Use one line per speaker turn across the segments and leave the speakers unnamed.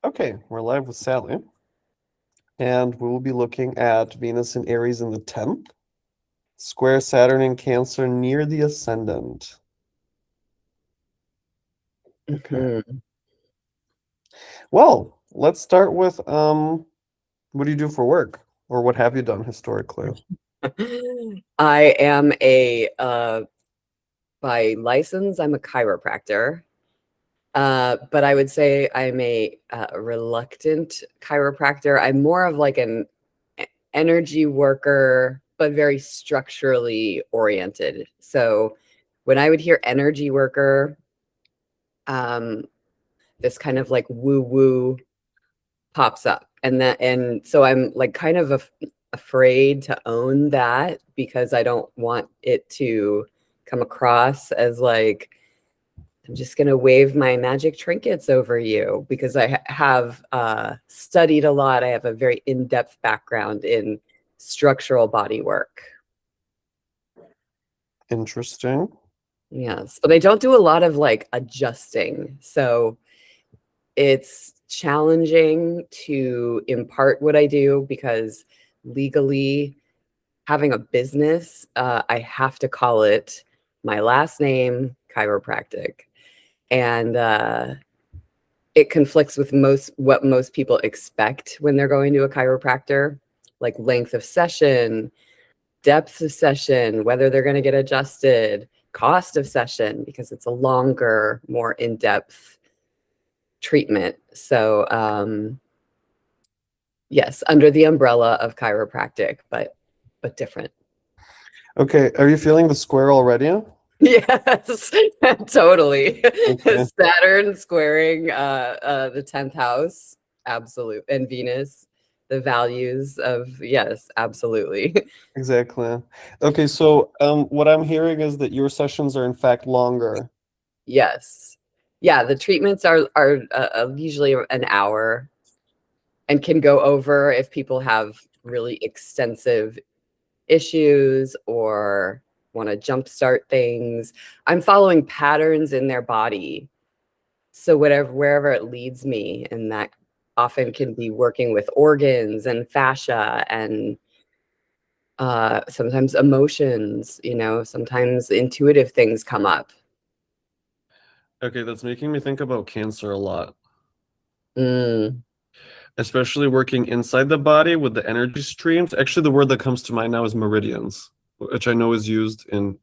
Okay, we're live with Sally, and we will be looking at Venus in Aries in the 10th, square Saturn in Cancer near the ascendant. Okay.
Mhm.
Well, let's start with what do you do for work? Or what have you done historically?
I am by license, I'm a chiropractor. But I would say I'm a reluctant chiropractor. I'm more of like an energy worker, but very structurally oriented. So when I would hear energy worker, um, this kind of like woo woo pops up, and so I'm like kind of afraid to own that because I don't want it to come across as like I'm just going to wave my magic trinkets over you because I have studied a lot. I have a very in-depth background in structural body work.
Interesting.
Yes, but I don't do a lot of like adjusting. So it's challenging to impart what I do because legally, having a business, I have to call it my last name, chiropractic. And it conflicts with most people expect when they're going to a chiropractor, like length of session, depth of session, whether they're going to get adjusted, cost of session, because it's a longer, more in-depth treatment. So, yes, under the umbrella of chiropractic, but different.
Okay, are you feeling the square already?
Yes, totally.
Okay,
Saturn squaring the 10th house, absolute, and Venus, the values of yes, absolutely.
exactly. Okay, so what I'm hearing is that your sessions are in fact longer.
Yes. Yeah, the treatments are usually an hour and can go over if people have really extensive issues or want to jumpstart things. I'm following patterns in their body. So wherever it leads me, and that often can be working with organs and fascia and sometimes emotions, sometimes intuitive things come up.
Okay, that's making me think about cancer a lot.
Mm,
Especially working inside the body with the energy streams. Actually, the word that comes to mind now is meridians, which I know is used in.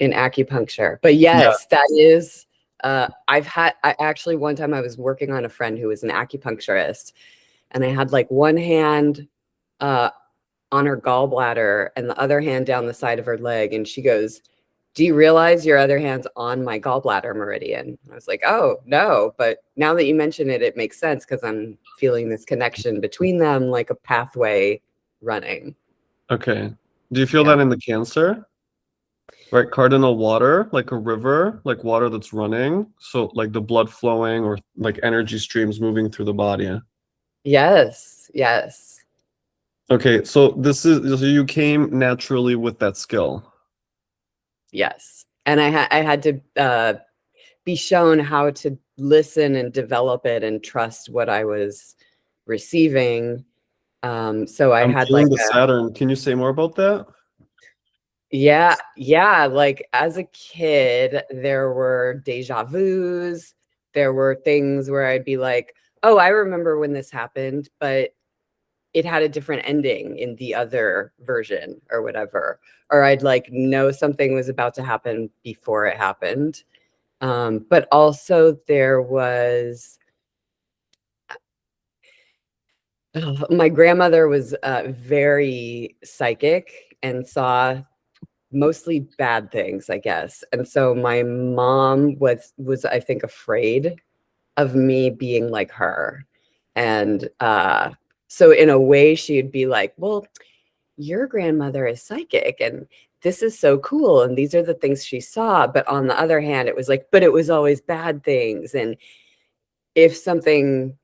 in acupuncture. But
Yeah.
yes, that is I actually one time I was working on a friend who was an acupuncturist, and I had like one hand uh on her gallbladder and the other hand down the side of her leg. And she goes, "Do you realize your other hand's on my gallbladder meridian?" I was like, "Oh, no. But now that you mention it, it makes sense because I'm feeling this connection between them, like a pathway running."
Okay. Do you feel
Yeah.
that in the cancer? Right, cardinal water, like a river, like water that's running. So like the blood flowing or like energy streams moving through the body.
Yes. Yes.
Okay, so so you came naturally with that skill.
Yes. And I had to be shown how to listen and develop it and trust what I was receiving. So I
I'm
had like
feeling the Saturn. Can you say more about that?
yeah, like as a kid, there were deja vus. There were things where I'd be like, "Oh, I remember when this happened, but it had a different ending in the other version or whatever." Or I'd like know something was about to happen before it happened. But also there was my grandmother was very psychic and saw mostly bad things, I guess. And so my mom was I think afraid of me being like her. And so in a way she'd be like, "Well, your grandmother is psychic and this is so cool and these are the things she saw." But on the other hand, it was like, "But it was always bad things." And if something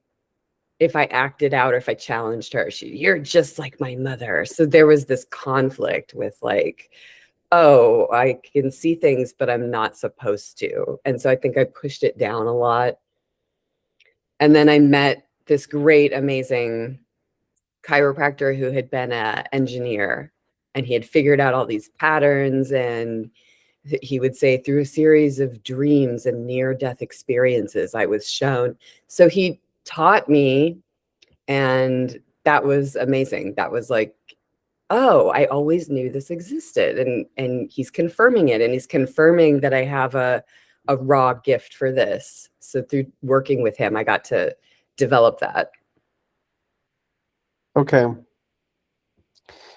if I acted out or if I challenged her, "You're just like my mother." So there was this conflict with like, oh, I can see things, but I'm not supposed to. And so I think I pushed it down a lot. And then I met this great, amazing chiropractor who had been an engineer, and he had figured out all these patterns, and he would say through a series of dreams and near death experiences I was shown. So he taught me, and that was amazing. That was like, oh, I always knew this existed, and he's confirming it, and he's confirming that I have a raw gift for this. So through working with him, I got to develop that.
Okay.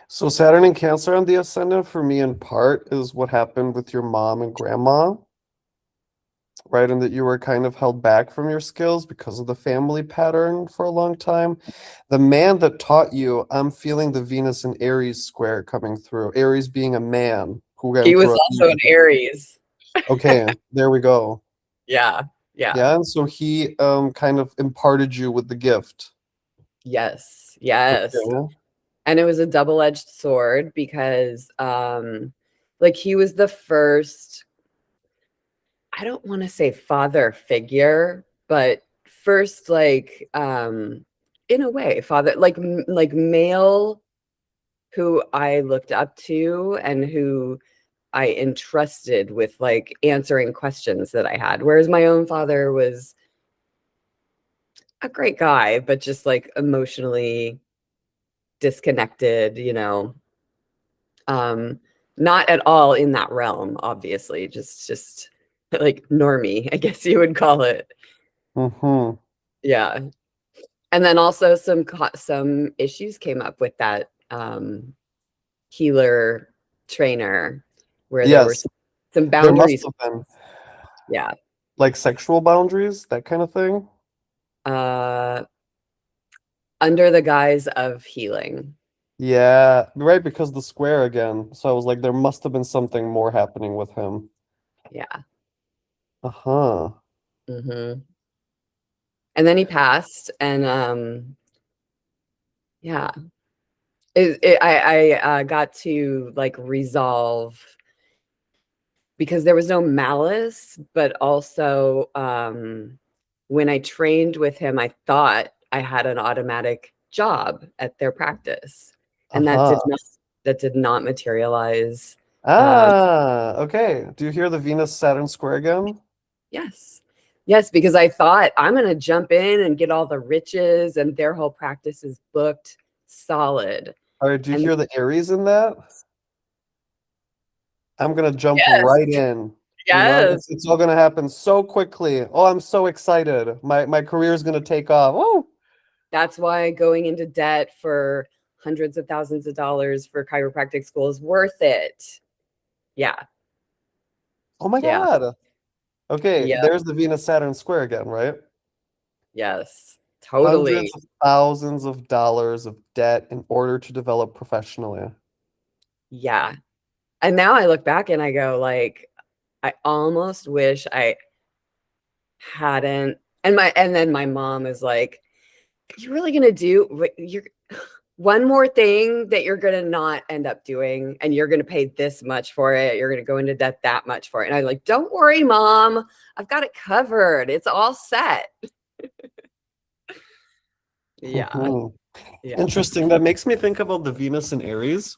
So Saturn and Cancer on the ascendant for me in part is what happened with your mom and grandma, right? And that you were kind of held back from your skills because of the family pattern for a long time. The man that taught you, I'm feeling the Venus and Aries square coming through. Aries being a man who
He
went
was
through
also an Aries.
Okay, there we go.
Yeah. Yeah.
Yeah, and so he kind of imparted you with the gift.
Yes. Yes.
Okay.
And it was a double-edged sword because like he was the first, I don't want to say father figure, but first like in a way father, like male who I looked up to and who I entrusted with like answering questions that I had, whereas my own father was a great guy but just like emotionally disconnected, um not at all in that realm, obviously, just like normie, I guess you would call it.
Mm-hmm.
Yeah. And then also some issues came up with that healer trainer, where there were
Yes,
some
there must
boundaries.
have been
Yeah.
like sexual boundaries, that kind of thing.
uh Under the guise of healing.
Yeah, right, because the square again. So I was like, there must have been something more happening with him.
Yeah.
Uh-huh.
Hmm. And then he passed, and yeah, I got to like resolve, because there was no malice, but also when I trained with him, I thought I had an automatic job at their practice, and
Uh-huh.
that did not materialize. Um,
Ah, okay. Do you hear the Venus Saturn square again?
yes, yes, because I thought I'm going to jump in and get all the riches, and their whole practice is booked solid.
All right, do you
And
hear the Aries in that? I'm gonna jump
yes,
right in.
yes,
It's all gonna happen so quickly. Oh, I'm so excited. My career is gonna take off. Woo!
that's why going into debt for hundreds of thousands of dollars for chiropractic school is worth it. Yeah.
Oh my
Yeah.
God. Okay,
Yeah.
there's the Venus Saturn square again, right?
Yes.
Hundreds
Totally.
of thousands of dollars of debt in order to develop professionally.
Yeah. And now I look back and I go like, I almost wish I hadn't. And then my mom is like, you're really gonna do you're one more thing that you're gonna not end up doing, and you're gonna pay this much for it. You're gonna go into debt that much for it. And I'm like, don't worry, mom. I've got it covered. It's all set. Yeah.
Mhm.
Yeah.
Interesting. That makes me think about the Venus and Aries.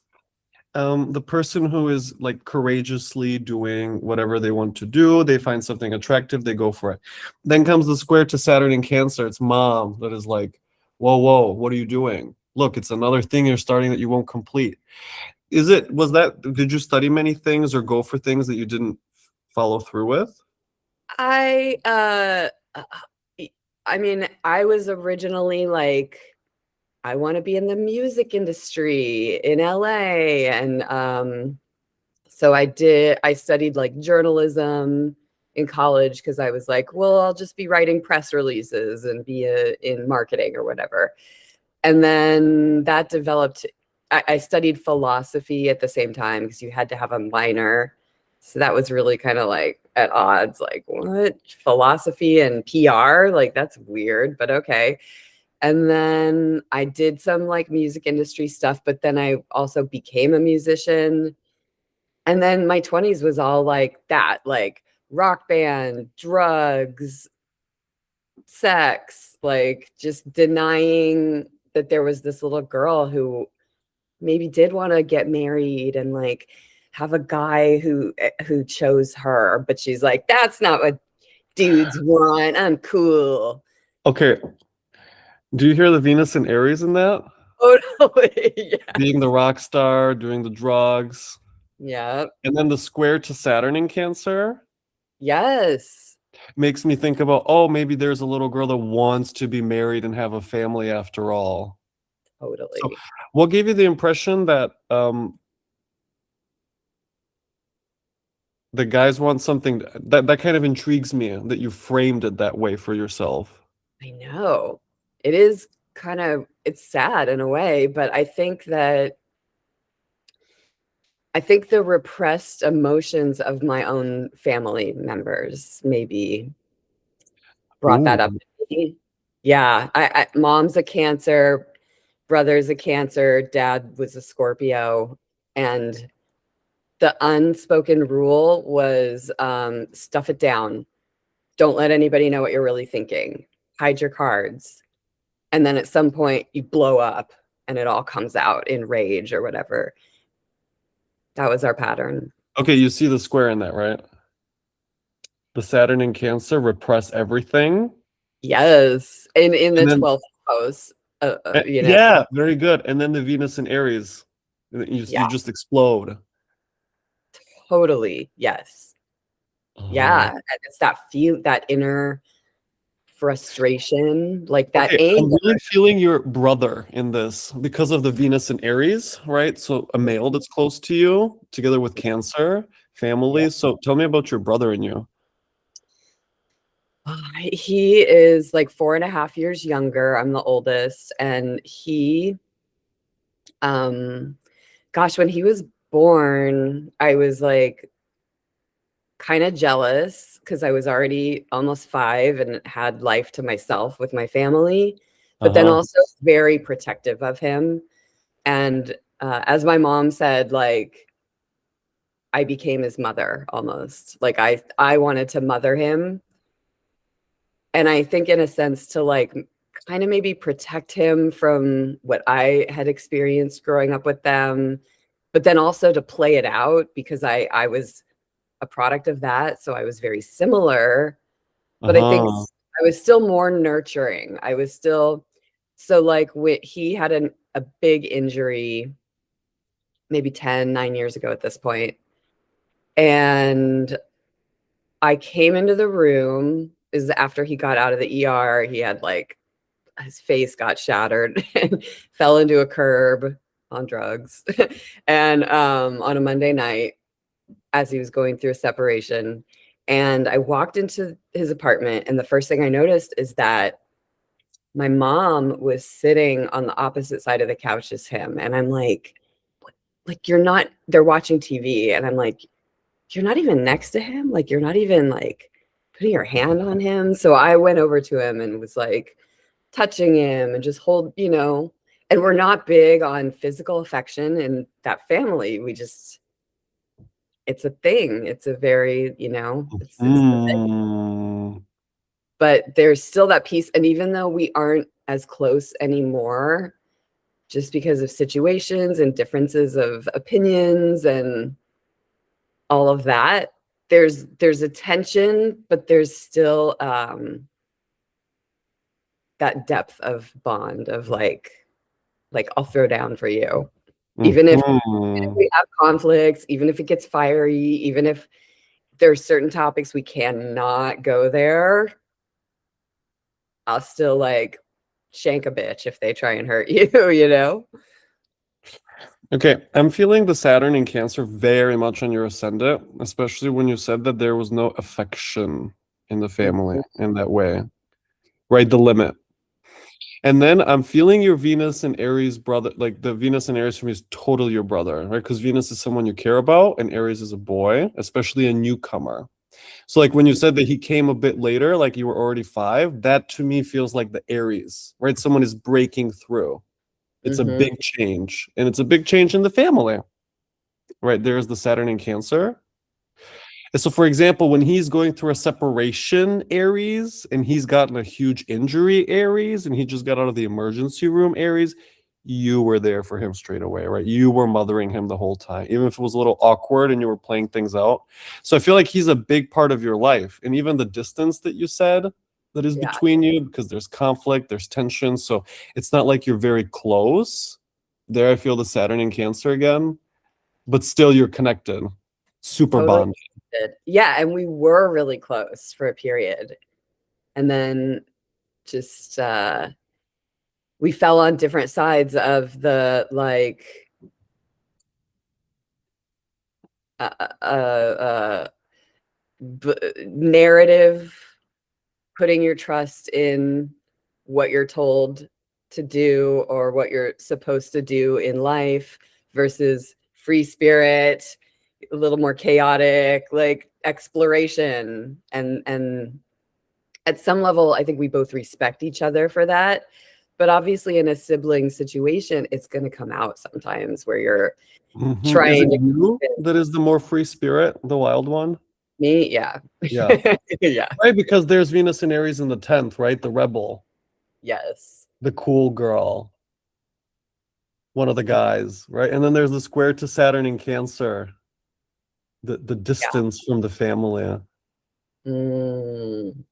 The person who is like courageously doing whatever they want to do, they find something attractive, they go for it. Then comes the square to Saturn in Cancer. It's mom that is like, whoa, whoa, what are you doing? Look, it's another thing you're starting that you won't complete. Did you study many things or go for things that you didn't follow through with?
I I mean, I was originally like, I want to be in the music industry in LA. And so I studied like journalism in college, because I was like, well, I'll just be writing press releases and be in marketing or whatever. And then that developed. I studied philosophy at the same time, because you had to have a minor. So that was really kind of like at odds, like, what? Philosophy and PR? Like, that's weird, but okay. And then I did some like music industry stuff, but then I also became a musician. And then my 20s was all like that, like rock band, drugs, sex, like just denying that there was this little girl who maybe did want to get married and like have a guy who chose her, but she's like, that's not what dudes want. I'm cool.
Okay. Do you hear the Venus and Aries in that?
Totally.
Being the
Yes.
rock star, doing the drugs.
Yeah.
And then the square to Saturn in Cancer
Yes.
makes me think about, oh, maybe there's a little girl that wants to be married and have a family after all. So,
Totally.
what gave you the impression that the guys want something that kind of intrigues me that you framed it that way for yourself?
I know. It is kind of it's sad in a way, but I think the repressed emotions of my own family members maybe brought
Ooh,
that up to me. Yeah, mom's a Cancer, brother's a Cancer, dad was a Scorpio, and the unspoken rule was stuff it down. Don't let anybody know what you're really thinking. Hide your cards. And then at some point you blow up and it all comes out in rage or whatever. That was our pattern.
okay, you see the square in that, right? The Saturn in Cancer repress everything.
Yes. In the
And then
12th house, you know.
yeah, very good. And then the Venus in Aries. And then you
Yeah,
just explode.
totally. Yes.
Uh-huh.
Yeah. And it's that inner frustration, like that
Okay, I'm
anger.
really feeling your brother in this because of the Venus in Aries, right? So a male that's close to you, together with Cancer,
Yeah.
family. So tell me about your brother and you.
He is like 4.5 years younger. I'm the oldest. And um, gosh, when he was born, I was like kind of jealous because I was already almost 5 and had life to myself with my family, but then
Uh-huh.
also very protective of him. And as my mom said, like I became his mother almost. Like I wanted to mother him, and I think in a sense to like kind of maybe protect him from what I had experienced growing up with them, but then also to play it out because I was a product of that, so I was very similar. But I think
Uh-huh.
I was still more nurturing. I was still so like he had a big injury maybe 9 years ago at this point. And I came into the room is after he got out of the ER. He had like his face got shattered and fell into a curb on drugs. And on a Monday night as he was going through a separation. And I walked into his apartment, and the first thing I noticed is that my mom was sitting on the opposite side of the couch as him. And I'm like, you're not, they're watching TV. And I'm like, you're not even next to him. Like, you're not even like putting your hand on him. So I went over to him and was like touching him and just and we're not big on physical affection in that family. It's a thing. It's a very, it's the thing.
Mm.
But there's still that piece. And even though we aren't as close anymore, just because of situations and differences of opinions and all of that, there's a tension, but there's still that depth of bond of like I'll throw down for you. Even if
Mhm.
we have conflicts, even if it gets fiery, even if there's certain topics we cannot go there, I'll still like shank a bitch if they try and hurt you, you know?
Okay, I'm feeling the Saturn in Cancer very much on your ascendant, especially when you said that there was no affection in the family
Mhm.
in that way, right? The limit. And then I'm feeling your Venus and Aries brother, like the Venus and Aries for me is totally your brother, right? Because Venus is someone you care about, and Aries is a boy, especially a newcomer. So, like when you said that he came a bit later, like you were already 5, that to me feels like the Aries, right? Someone is breaking through. It's a
Mhm.
big change, and it's a big change in the family, right? There's the Saturn in Cancer. So, for example, when he's going through a separation, Aries, and he's gotten a huge injury, Aries, and he just got out of the emergency room, Aries, you were there for him straight away, right? You were mothering him the whole time, even if it was a little awkward and you were playing things out. So I feel like he's a big part of your life. And even the distance that you said that is
Yeah,
between you, because there's conflict, there's tension. So it's not like you're very close. There, I feel the Saturn in Cancer again, but still you're connected, super
totally
bond.
did. Yeah, and we were really close for a period. And then just we fell on different sides of the like uh, uh, uh, narrative, putting your trust in what you're told to do or what you're supposed to do in life versus free spirit, a little more chaotic, like exploration. And at some level, I think we both respect each other for that. But obviously, in a sibling situation, it's going to come out sometimes where you're
Is it
trying to
you that is the more free spirit, the wild one?
me. Yeah.
Yeah.
Yeah.
Right, because there's Venus and Aries in the 10th, right? The rebel,
Yes.
the cool girl, one of the guys, right? And then there's the square to Saturn in Cancer, the
Yeah.
distance from the family.
Mm,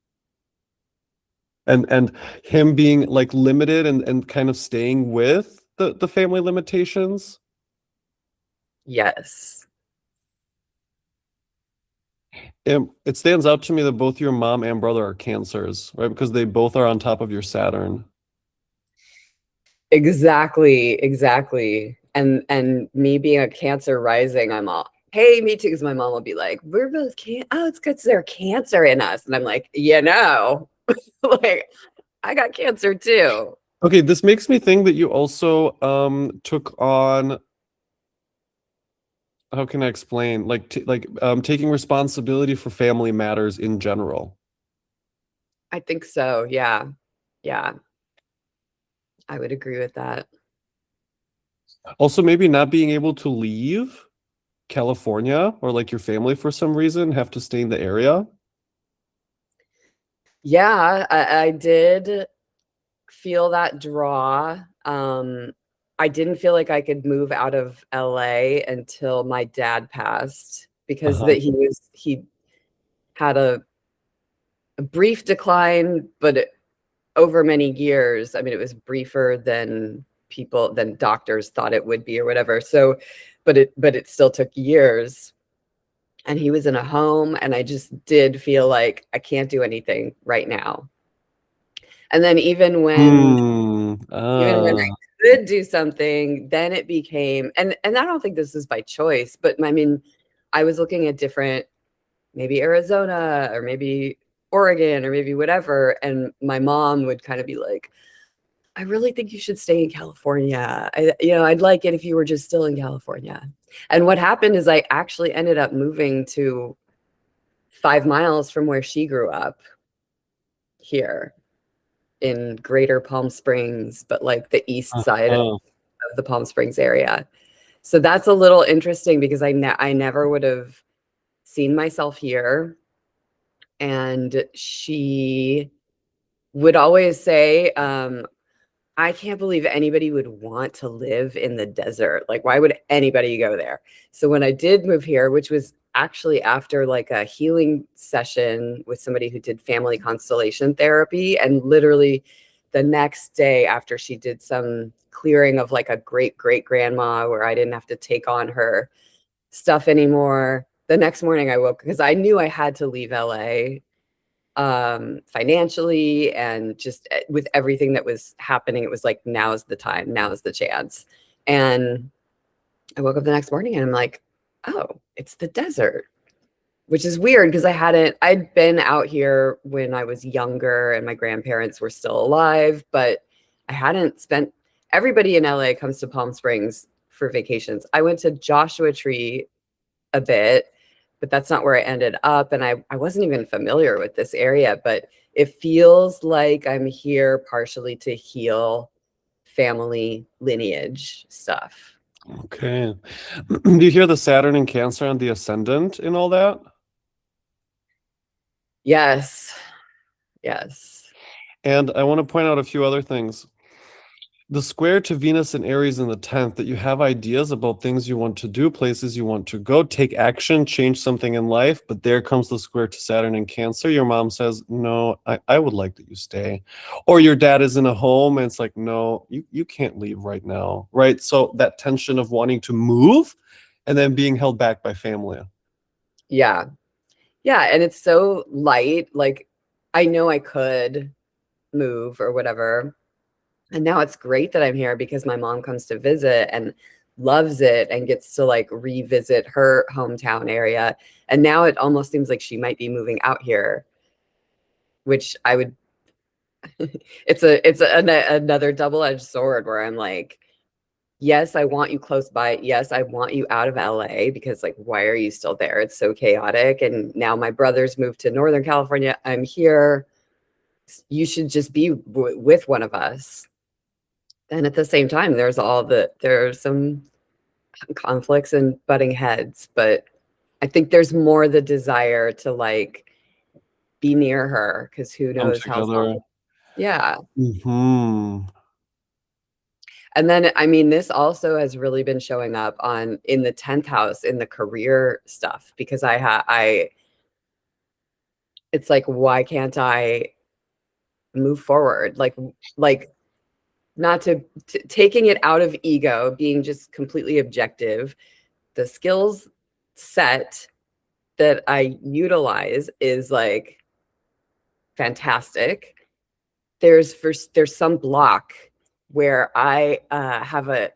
And him being like limited and kind of staying with the family limitations.
yes.
It stands out to me that both your mom and brother are cancers, right? Because they both are on top of your Saturn.
Exactly. Exactly. And me being a Cancer rising, I'm all, hey, me too. Because my mom will be like, we're both oh, it's because there's Cancer in us. And I'm like, like I got Cancer too.
Okay, this makes me think that you also took on, how can I explain, like taking responsibility for family matters in general.
I think so. Yeah. Yeah. I would agree with that.
Also, maybe not being able to leave California or like your family for some reason, have to stay in the area.
Yeah, I did feel that draw. I didn't feel like I could move out of LA until my dad passed because
Uh-huh.
that he had a brief decline, but over many years. I mean, it was briefer than doctors thought it would be or whatever. So, but it still took years. And he was in a home, and I just did feel like I can't do anything right now. And then
Hmm.
even when I could do something, then it became, and I don't think this is by choice, but I mean, I was looking at different, maybe Arizona or maybe Oregon or maybe whatever, and my mom would kind of be like, I really think you should stay in California. I'd like it if you were just still in California. And what happened is I actually ended up moving to 5 miles from where she grew up here in Greater Palm Springs, but like the east side
Uh-huh.
of the Palm Springs area. So that's a little interesting because I never would have seen myself here. And she would always say, I can't believe anybody would want to live in the desert. Like, why would anybody go there? So when I did move here, which was actually after like a healing session with somebody who did family constellation therapy, and literally the next day after she did some clearing of like a great great grandma where I didn't have to take on her stuff anymore. The next morning I woke because I knew I had to leave LA financially and just with everything that was happening. It was like, now's the time, now's the chance. And I woke up the next morning and I'm like, oh, it's the desert, which is weird because I'd been out here when I was younger and my grandparents were still alive, but I hadn't spent, everybody in LA comes to Palm Springs for vacations. I went to Joshua Tree a bit, but that's not where I ended up. And I wasn't even familiar with this area, but it feels like I'm here partially to heal family lineage stuff.
Okay. Do you hear the Saturn and Cancer and the ascendant and all that?
Yes. Yes.
And I want to point out a few other things. The square to Venus and Aries in the 10th, that you have ideas about things you want to do, places you want to go, take action, change something in life. But there comes the square to Saturn in Cancer. Your mom says, no, I would like that you stay. Or your dad is in a home and it's like, no, you can't leave right now. Right. So that tension of wanting to move and then being held back by family.
Yeah. Yeah. And it's so light. Like, I know I could move or whatever. And now it's great that I'm here because my mom comes to visit and loves it and gets to like revisit her hometown area. And now it almost seems like she might be moving out here, which I would another double-edged sword where I'm like, yes, I want you close by. Yes, I want you out of LA because like why are you still there? It's so chaotic. And now my brother's moved to Northern California. I'm here. You should just be with one of us. And at the same time, there are some conflicts and butting heads, but I think there's more the desire to like be near her because who
Come
knows how
together.
long. Yeah.
Hmm.
And then, I mean, this also has really been showing up on in the 10th house in the career stuff because it's like, why can't I move forward? Like not taking it out of ego, being just completely objective. The skills set that I utilize is like fantastic. There's some block where I have a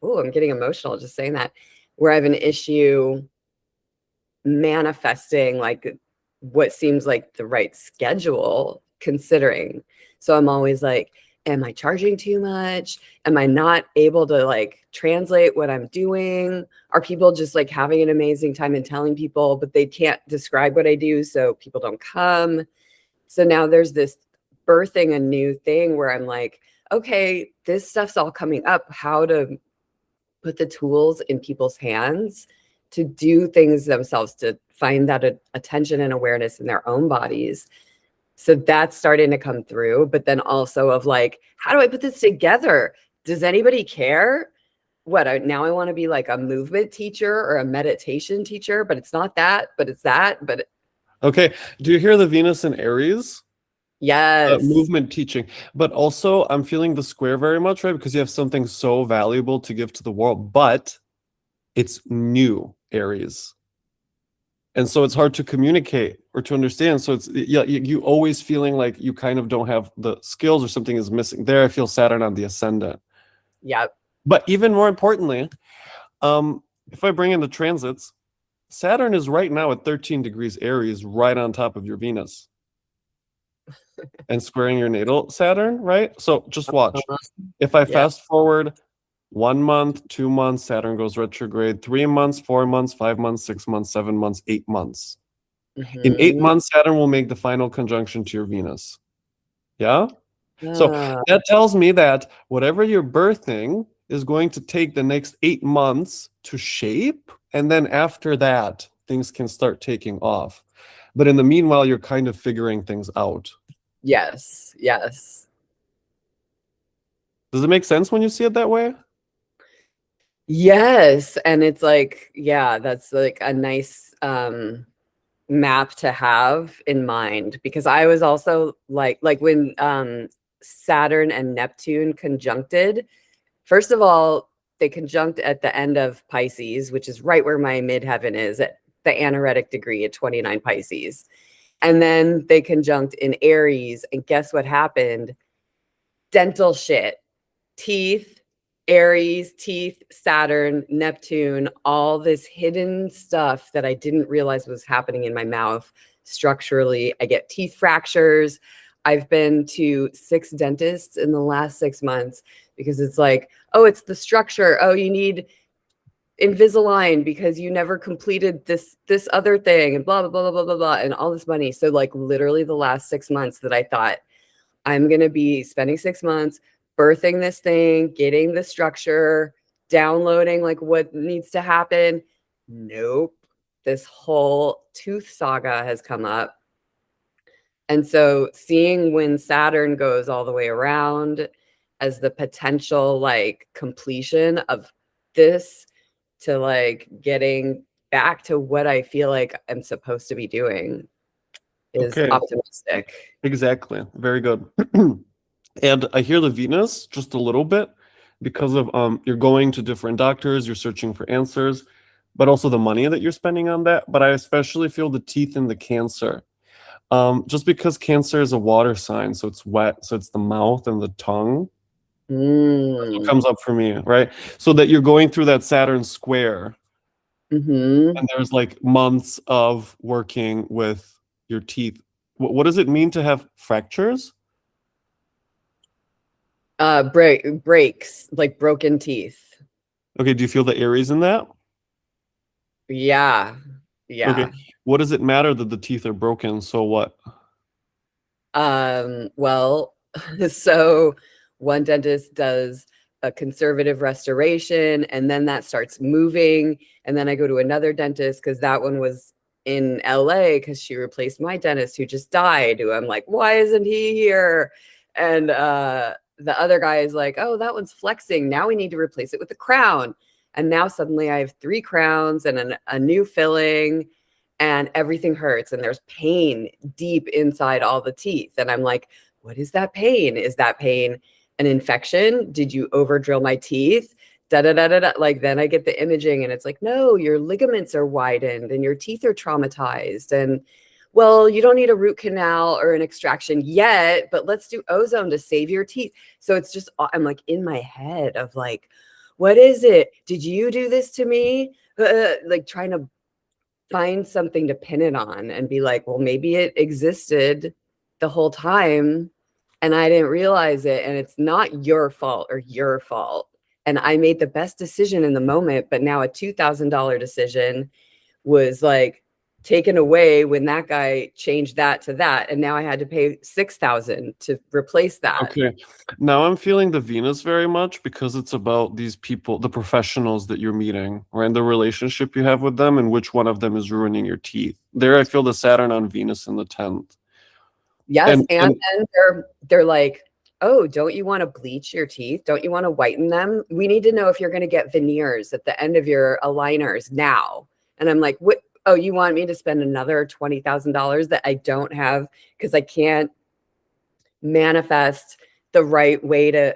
I'm getting emotional just saying that, where I have an issue manifesting like what seems like the right schedule considering. So I'm always like, am I charging too much? Am I not able to like translate what I'm doing? Are people just like having an amazing time and telling people, but they can't describe what I do, so people don't come? So now there's this birthing a new thing where I'm like, okay, this stuff's all coming up. How to put the tools in people's hands to do things themselves, to find that attention and awareness in their own bodies. So that's starting to come through. But then also of like, how do I put this together? Does anybody care? Now I want to be like a movement teacher or a meditation teacher, but it's not that, but it's that. But
Okay. Do you hear the Venus and Aries?
yes,
Movement teaching, but also I'm feeling the square very much, right? Because you have something so valuable to give to the world, but it's new Aries. And so it's hard to communicate or to understand. So it's, yeah, you always feeling like you kind of don't have the skills or something is missing. There, I feel Saturn on the ascendant.
yep,
But even more importantly, if I bring in the transits, Saturn is right now at 13 degrees Aries, right on top of your Venus and squaring your natal Saturn, right? So just watch. If I
yeah.
fast forward 1 month, 2 months, Saturn goes retrograde, 3 months, 4 months, 5 months, 6 months, 7 months, 8 months. In eight
Mm-hmm.
months, Saturn will make the final conjunction to your Venus. Yeah. So
Ah,
that tells me that whatever you're birthing is going to take the next 8 months to shape. And then after that, things can start taking off. But in the meanwhile, you're kind of figuring things out.
yes, yes.
Does it make sense when you see it that way?
Yes, and it's like, yeah, that's like a nice map to have in mind because I was also like when Saturn and Neptune conjuncted, first of all, they conjunct at the end of Pisces, which is right where my midheaven is at the anaretic degree at 29 Pisces. And then they conjunct in Aries, and guess what happened? Dental shit, teeth, Aries, teeth, Saturn, Neptune, all this hidden stuff that I didn't realize was happening in my mouth structurally. I get teeth fractures. I've been to 6 dentists in the last 6 months because it's like, oh, it's the structure. Oh, you need Invisalign because you never completed this other thing and blah blah blah blah blah blah and all this money. So like literally the last 6 months that I thought I'm going to be spending 6 months birthing this thing, getting the structure, downloading like what needs to happen. Nope. This whole tooth saga has come up. And so seeing when Saturn goes all the way around as the potential like completion of this to like getting back to what I feel like I'm supposed to be doing is
Okay,
optimistic.
exactly. Very good. And I hear the Venus just a little bit because of you're going to different doctors, you're searching for answers, but also the money that you're spending on that. But I especially feel the teeth in the Cancer. Just because Cancer is a water sign, so it's wet, so it's the mouth and the tongue. That's what
Mm.
comes up for me, right? So that you're going through that Saturn square,
Mm-hmm.
and there's like months of working with your teeth. What does it mean to have fractures?
Breaks, like broken teeth.
Okay, do you feel the Aries in that?
Yeah.
Okay.
Yeah.
What does it matter that the teeth are broken? So what?
Well, so one dentist does a conservative restoration and then that starts moving. And then I go to another dentist because that one was in LA because she replaced my dentist who just died, who I'm like, why isn't he here? And the other guy is like, oh, that one's flexing. Now we need to replace it with a crown. And now suddenly I have 3 crowns and a new filling and everything hurts and there's pain deep inside all the teeth. And I'm like, what is that pain? Is that pain an infection? Did you over drill my teeth? Da da da da da. Like then I get the imaging and it's like, no, your ligaments are widened and your teeth are traumatized. And well, you don't need a root canal or an extraction yet, but let's do ozone to save your teeth. So it's just, I'm like in my head of like, what is it? Did you do this to me? Like trying to find something to pin it on and be like, well, maybe it existed the whole time and I didn't realize it. And it's not your fault or your fault. And I made the best decision in the moment, but now a $2,000 decision was like taken away when that guy changed that to that. And now I had to pay 6,000 to replace that.
Okay. Now I'm feeling the Venus very much because it's about these people, the professionals that you're meeting, right? And the relationship you have with them and which one of them is ruining your teeth. There I feel the Saturn on Venus in the 10th.
Yes,
And
and
and
then they're like, "Oh, don't you want to bleach your teeth? Don't you want to whiten them? We need to know if you're going to get veneers at the end of your aligners now." And I'm like, "What? Oh, you want me to spend another $20,000 that I don't have because I can't manifest the right way to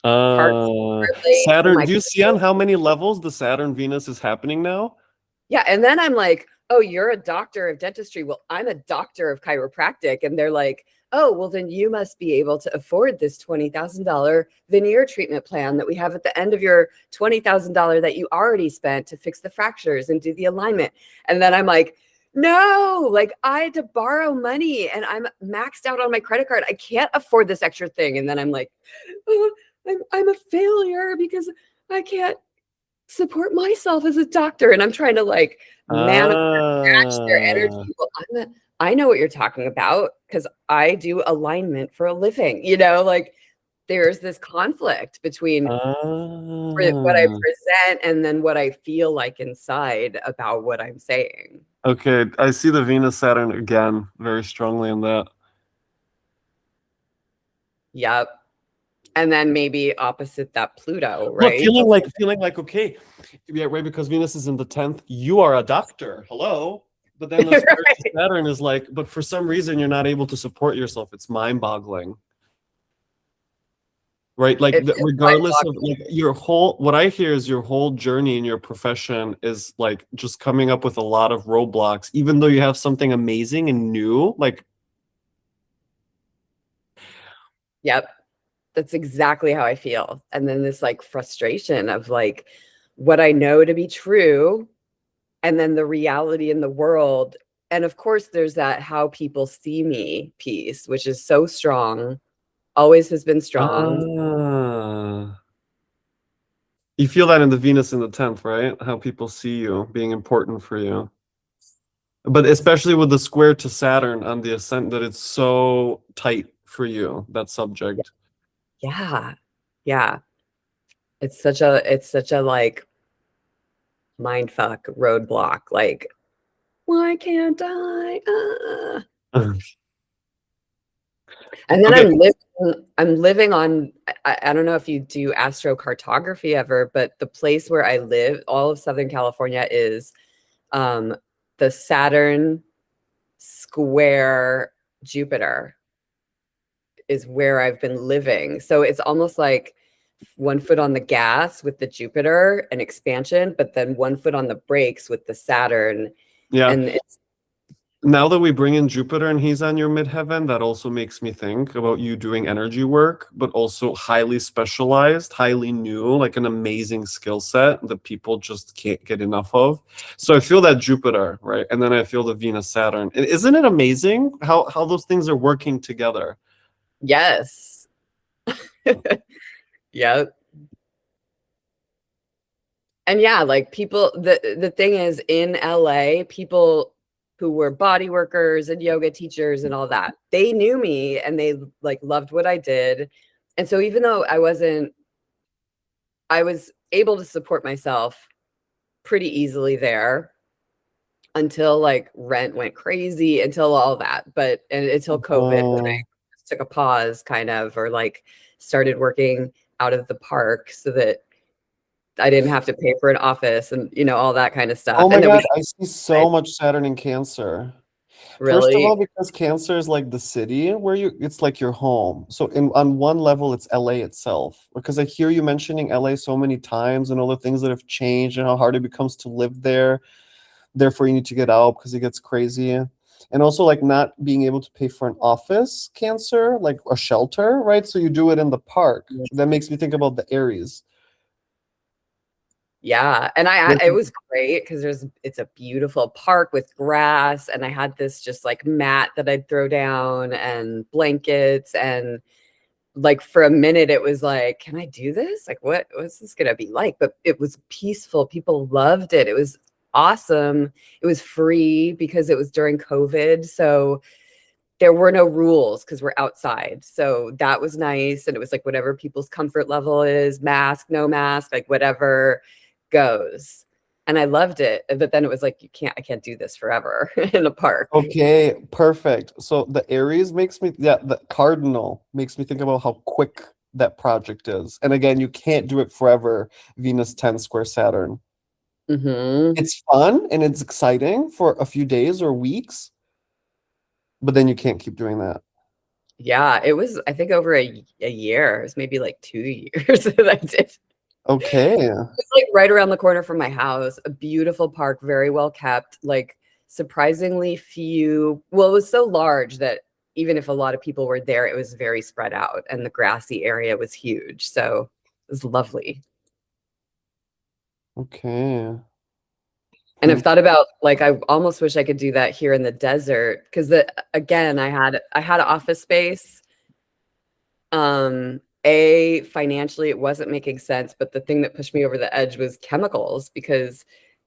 part smartly for
Saturn,
my
do you see on how many levels the Saturn Venus is happening now?
Yeah, and then I'm like, "Oh, you're a doctor of dentistry." Well, I'm a doctor of chiropractic, and they're like, "Oh, well then you must be able to afford this $20,000 veneer treatment plan that we have at the end of your $20,000 that you already spent to fix the fractures and do the alignment." And then I'm like, "No, like I had to borrow money and I'm maxed out on my credit card. I can't afford this extra thing." And then I'm like, "Oh, I'm a failure because I can't support myself as a doctor." And I'm trying to like manifest match their
Ah,
energy. Well, I know what you're talking about because I do alignment for a living, you know, like there's this conflict between what I
ah.
present and then what I feel like inside about what I'm saying.
Okay, I see the Venus Saturn again very strongly in that.
Yep. And then maybe opposite that Pluto,
Look,
right?
feeling like okay, yeah, right, because Venus is in the 10th, you are a doctor. Hello. But then the square to
Right.
Saturn is like, but for some reason you're not able to support yourself. It's mind-boggling. Right? Like
It feels
regardless of
mind-boggling.
like your whole what I hear is your whole journey in your profession is like just coming up with a lot of roadblocks, even though you have something amazing and new. Like,
Yep. That's exactly how I feel. And then this like frustration of like what I know to be true and then the reality in the world. And of course, there's that how people see me piece, which is so strong, always has been strong.
ah. You feel that in the Venus in the 10th, right? How people see you being important for you. But especially with the square to Saturn on the ascent, that it's so tight for you, that subject.
Yeah. Yeah. It's such a like mind fuck roadblock. Like, why can't I? And then
Okay.
I'm living on, I don't know if you do astrocartography ever, but the place where I live, all of Southern California is um the Saturn square Jupiter is where I've been living. So it's almost like one foot on the gas with the Jupiter and expansion, but then one foot on the brakes with the Saturn.
Yeah.
And it's
Now that we bring in Jupiter and he's on your midheaven, that also makes me think about you doing energy work, but also highly specialized, highly new, like an amazing skill set that people just can't get enough of. So I feel that Jupiter, right? And then I feel the Venus Saturn. And isn't it amazing how those things are working together?
yes. Yeah. And yeah, like people, the thing is in LA, people who were body workers and yoga teachers and all that, they knew me and they like loved what I did. And so even though I was able to support myself pretty easily there until like rent went crazy, until all that. But and until COVID when I
Oh,
took a pause kind of, or like started working out of the park so that I didn't have to pay for an office and all that kind of stuff.
oh my
And then
God, I see
I
so much Saturn in Cancer. First of
really,
all, because Cancer is like the city where it's like your home. So on one level, it's LA itself. Because I hear you mentioning LA so many times and all the things that have changed and how hard it becomes to live there. Therefore, you need to get out because it gets crazy. And also like not being able to pay for an office, Cancer, like a shelter, right? So you do it in the park. That makes me think about the Aries.
yeah. And it was great because it's a beautiful park with grass. And I had this just like mat that I'd throw down and blankets. And like for a minute, it was like, can I do this? Like, what's this gonna be like? But it was peaceful. People loved it. It was awesome. It was free because it was during COVID. So there were no rules because we're outside. So that was nice. And it was like whatever people's comfort level is, mask, no mask, like whatever goes. And I loved it. But then it was like, I can't do this forever in a park.
Okay, perfect. So the Aries makes me, yeah, the cardinal makes me think about how quick that project is. And again, you can't do it forever, Venus 10 square Saturn.
Hmm.
It's fun and it's exciting for a few days or weeks, but then you can't keep doing that.
Yeah, it was, I think over a year. It was maybe like 2 years that I did.
Okay.
It's like right around the corner from my house, a beautiful park, very well kept, like surprisingly few. Well, it was so large that even if a lot of people were there, it was very spread out and the grassy area was huge. So it was lovely.
Okay.
And
Hmm.
I've thought about like I almost wish I could do that here in the desert because again, I had an office space. Financially it wasn't making sense, but the thing that pushed me over the edge was chemicals because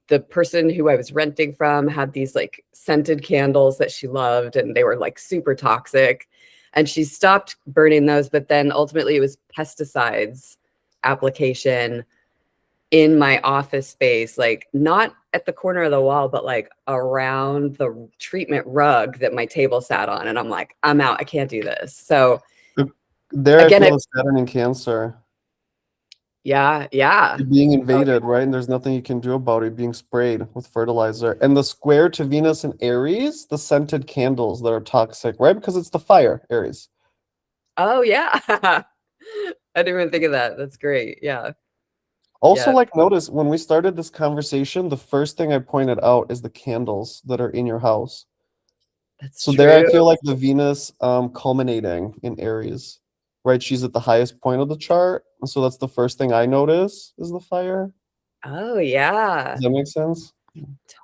the person who I was renting from had these like scented candles that she loved and they were like super toxic. And she stopped burning those, but then ultimately it was pesticides application in my office space, like not at the corner of the wall, but like around the treatment rug that my table sat on. And I'm like, I'm out. I can't do this. So
There I
again,
feel the Saturn in Cancer.
yeah, yeah.
You're being
Oh,
invaded, right? And there's nothing you can do about it being sprayed with fertilizer. And the square to Venus and Aries, the scented candles that are toxic, right? Because it's the fire, Aries.
oh yeah. I didn't even think of that. That's great. Yeah.
Also,
Yeah.
like, notice when we started this conversation, the first thing I pointed out is the candles that are in your house.
That's
So there I
true.
feel like the Venus culminating in Aries, right? She's at the highest point of the chart. So that's the first thing I notice is the fire.
Oh yeah.
Does that make sense?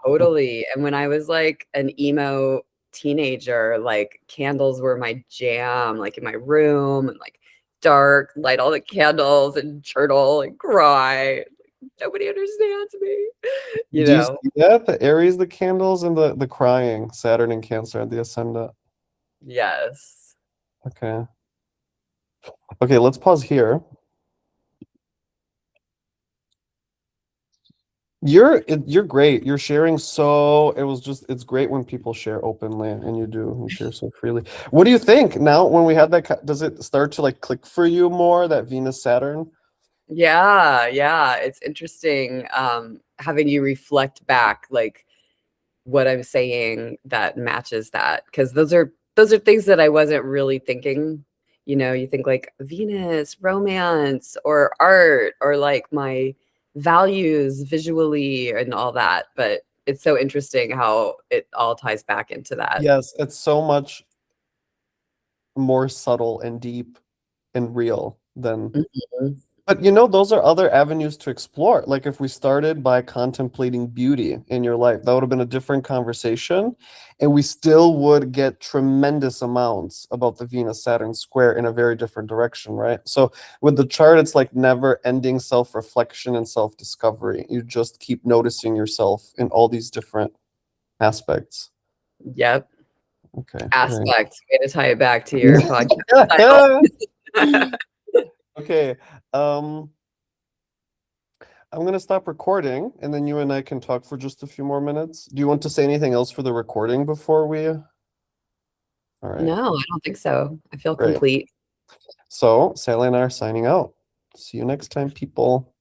Totally. And when I was like an emo teenager, like candles were my jam, like in my room and like dark, light all the candles and chortle and cry. Like, nobody understands me, you
Do you
know?
see that? The Aries, the candles, and the crying, Saturn and Cancer and the ascendant.
Yes.
Okay. Okay, let's pause here. You're great. You're sharing so it's great when people share openly and you share so freely. What do you think now when we had that does it start to like click for you more that Venus Saturn?
Yeah, yeah. It's interesting having you reflect back like what I'm saying that matches that, because those are things that I wasn't really thinking. You know, you think like Venus, romance, or art, or like my values visually and all that. But it's so interesting how it all ties back into that.
Yes, it's so much more subtle and deep and real than
Mhm.
but you know, those are other avenues to explore. Like if we started by contemplating beauty in your life, that would have been a different conversation. And we still would get tremendous amounts about the Venus Saturn square in a very different direction, right? So with the chart, it's like never ending self-reflection and self-discovery. You just keep noticing yourself in all these different aspects.
Yep.
Okay, great.
Aspects. Way to tie it back to your podcast title.
Okay. Um, I'm gonna stop recording and then you and I can talk for just a few more minutes. Do you want to say anything else for the recording before we? All right,
No, I don't think so. I feel
great.
complete.
So Sally and I are signing out. See you next time, people.